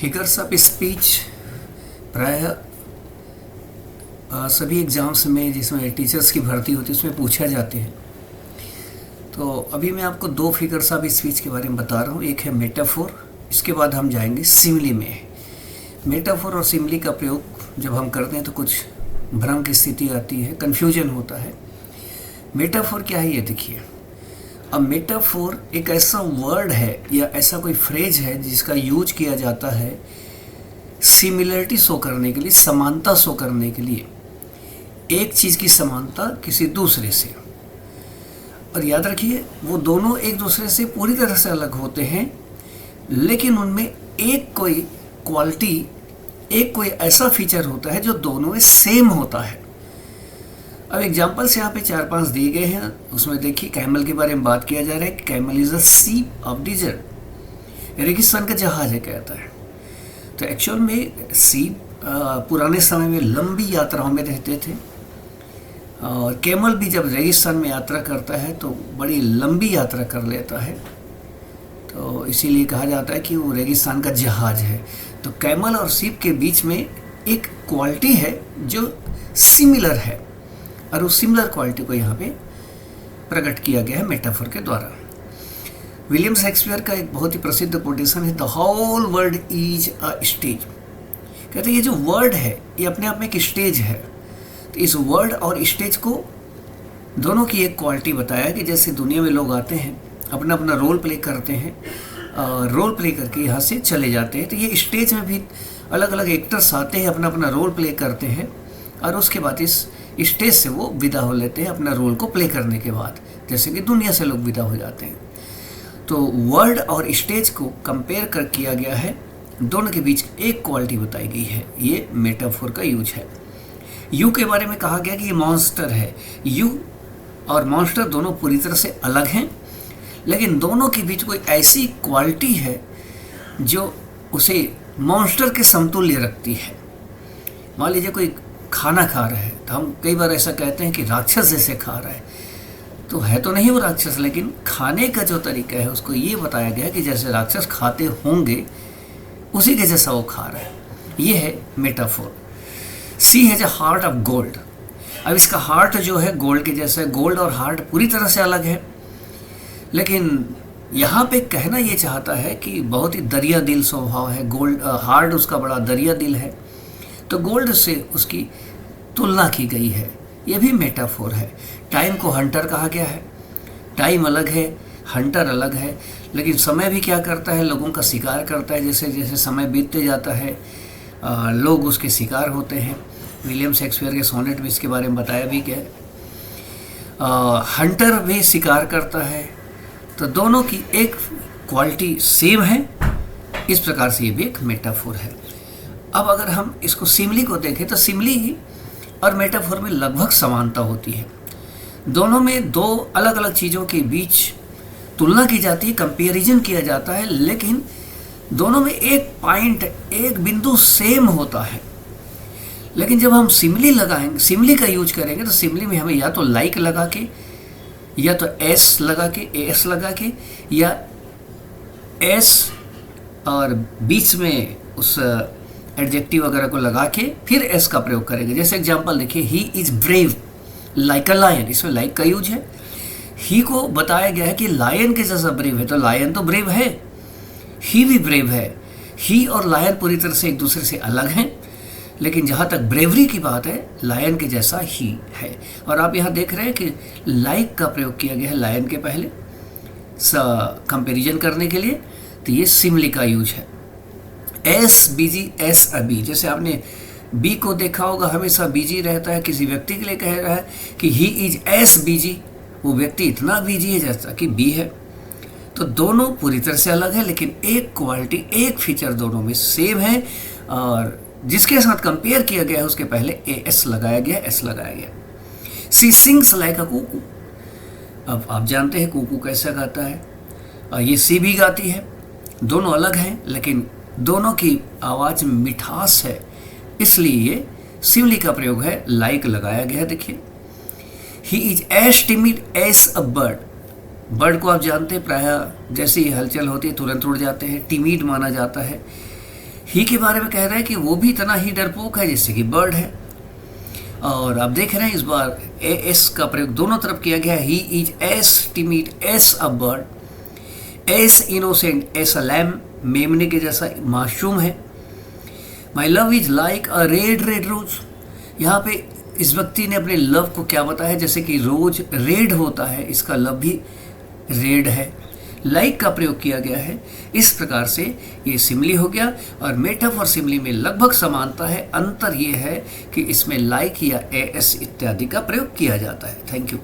Figures of speech प्रायः सभी exams में जिसमें टीचर्स की भर्ती होती है उसमें पूछा जाते हैं। तो अभी मैं आपको दो फिगर्स ऑफ स्पीच के बारे में बता रहा हूँ। एक है मेटाफोर, इसके बाद हम जाएंगे सिमिली में। मेटाफोर और सिमिली का प्रयोग जब हम करते हैं तो कुछ भ्रम की स्थिति आती है, कन्फ्यूजन होता है। मेटाफोर क्या है ये देखिए। अब मेटाफोर एक ऐसा वर्ड है या ऐसा कोई फ्रेज है जिसका यूज किया जाता है सिमिलरिटी शो करने के लिए, समानता शो करने के लिए, एक चीज़ की समानता किसी दूसरे से। और याद रखिए वो दोनों एक दूसरे से पूरी तरह से अलग होते हैं, लेकिन उनमें एक कोई क्वालिटी, एक कोई ऐसा फीचर होता है जो दोनों में सेम होता है। अब एग्जाम्पल्स यहाँ पे 4-5 दिए गए हैं। उसमें देखिए कैमल के बारे में बात किया जा रहा है कि कैमल इज़ अ सीप ऑफ डिजर्ट, रेगिस्तान का जहाज है कहता है। तो एक्चुअल में सीप पुराने समय में लंबी यात्राओं में रहते थे, और कैमल भी जब रेगिस्तान में यात्रा करता है तो बड़ी लंबी यात्रा कर लेता है, तो इसीलिए कहा जाता है कि वो रेगिस्तान का जहाज है। तो कैमल और सीप के बीच में एक क्वालिटी है जो सिमिलर है, और उस सिमिलर क्वालिटी को यहाँ पे प्रकट किया गया है मेटाफोर के द्वारा। विलियम शेक्सपियर का एक बहुत ही प्रसिद्ध कोटेशन है, the whole world is a stage. कहते हैं ये जो वर्ड है ये अपने आप में एक स्टेज है। तो इस वर्ड और स्टेज को दोनों की एक क्वालिटी बताया कि जैसे दुनिया में लोग आते हैं, अपना अपना रोल प्ले करते हैं, रोल प्ले करके यहाँ से चले जाते हैं। तो ये स्टेज में भी अलग अलग एक्टर्स आते हैं, अपना अपना रोल प्ले करते हैं, और उसके बाद इस स्टेज से वो विदा हो लेते हैं अपना रोल को प्ले करने के बाद, जैसे कि दुनिया से लोग विदा हो जाते हैं। तो वर्ड और स्टेज को कंपेयर कर किया गया है, दोनों के बीच एक क्वालिटी बताई गई है। ये मेटाफोर का यूज है। यू के बारे में कहा गया कि ये मॉन्स्टर है। यू और मॉन्स्टर दोनों पूरी तरह से अलग हैं, लेकिन दोनों के बीच कोई ऐसी क्वालिटी है जो उसे मॉन्स्टर के समतुल्य रखती है। मान लीजिए कोई खाना खा रहा है तो हम कई बार ऐसा कहते हैं कि राक्षस जैसे खा रहा है, तो है तो नहीं वो राक्षस, लेकिन खाने का जो तरीका है उसको ये बताया गया है कि जैसे राक्षस खाते होंगे उसी के जैसा वो खा रहा है। ये है metaphor. She has a heart of gold. अब इसका हार्ट जो है गोल्ड के जैसा है। गोल्ड और हार्ट पूरी तरह से अलग है, लेकिन यहाँ पे कहना ये चाहता है कि बहुत ही दरिया दिल स्वभाव है। गोल्ड हार्ट उसका बड़ा दरिया दिल है, तो गोल्ड से उसकी तुलना की गई है। ये भी मेटाफोर है। टाइम को हंटर कहा गया है। टाइम अलग है, हंटर अलग है, लेकिन समय भी क्या करता है, लोगों का शिकार करता है। जैसे जैसे समय बीतते जाता है लोग उसके शिकार होते हैं। विलियम शेक्सपियर के सोनेट में इसके बारे में बताया भी गया है। हंटर भी शिकार करता है, तो दोनों की एक क्वालिटी सेम है। इस प्रकार से ये भी एक मेटाफोर है। अब अगर हम इसको सिमिली को देखें तो सिमिली और मेटाफोर में लगभग समानता होती है। दोनों में दो अलग अलग चीज़ों के बीच तुलना की जाती है, कंपैरिजन किया जाता है, लेकिन दोनों में एक पॉइंट, एक बिंदु सेम होता है। लेकिन जब हम सिमिली लगाएंगे, सिमिली का यूज करेंगे, तो सिमिली में हमें या तो लाइक लगा के, या तो एस लगा के, एस लगा के, या एस और बीच में उस एडजेक्टिव वगैरह को लगा के फिर एस का प्रयोग करेंगे। जैसे एग्जांपल देखिए, he is brave like a lion. इसमें लाइक का यूज है। ही को बताया गया है कि लायन के जैसा ब्रेव है, तो लायन तो ब्रेव है, ही भी ब्रेव है। ही और लायन पूरी तरह से एक दूसरे से अलग हैं, लेकिन जहाँ तक ब्रेवरी की बात है लायन के जैसा ही है। और आप यहाँ देख रहे हैं कि लाइक का प्रयोग किया गया है लायन के पहले कंपैरिजन करने के लिए, तो ये सिमिली का यूज है। एस बीजी, एस अबी। जैसे आपने बी को देखा होगा, हमेशा बीजी रहता है। किसी व्यक्ति के लिए कह रहा है कि ही इज एस बीजी, वो व्यक्ति इतना बीजी है जैसा कि बी है। तो दोनों पूरी तरह से अलग है, लेकिन एक क्वालिटी, एक फीचर दोनों में सेम है, और जिसके साथ कंपेयर किया गया है उसके पहले एस लगाया गया, एस लगाया गया। सी सिंग्स लाइक अ कुकू। अब आप जानते हैं कुकू कैसा गाता है, और ये सी भी गाती है। दोनों अलग हैं, लेकिन दोनों की आवाज़ में मिठास है, इसलिए ये सिमिली का प्रयोग है, लाइक लगाया गया है। देखिए, he is as timid as a bird. Bird को आप जानते हैं, प्रायः जैसे ही हलचल होती है तुरंत उड़ जाते हैं, टिमिड माना जाता है। ही के बारे में कह रहा है कि वो भी इतना ही डरपोक है जैसे कि बर्ड है। और आप देख रहे हैं इस बार एस का प्रयोग दोनों तरफ किया गया है। He is as timid as a bird, as innocent as a lamb, मेमने के जैसा मासूम है। My love is like a red red rose, यहाँ पे इस व्यक्ति ने अपने लव को क्या बताया, जैसे कि रोज रेड होता है, इसका लव भी रेड है। लाइक का प्रयोग किया गया है। इस प्रकार से ये सिमली हो गया। और मेटाफर सिमली में लगभग समानता है, अंतर ये है कि इसमें लाइक या एस इत्यादि का प्रयोग किया जाता है। Thank you.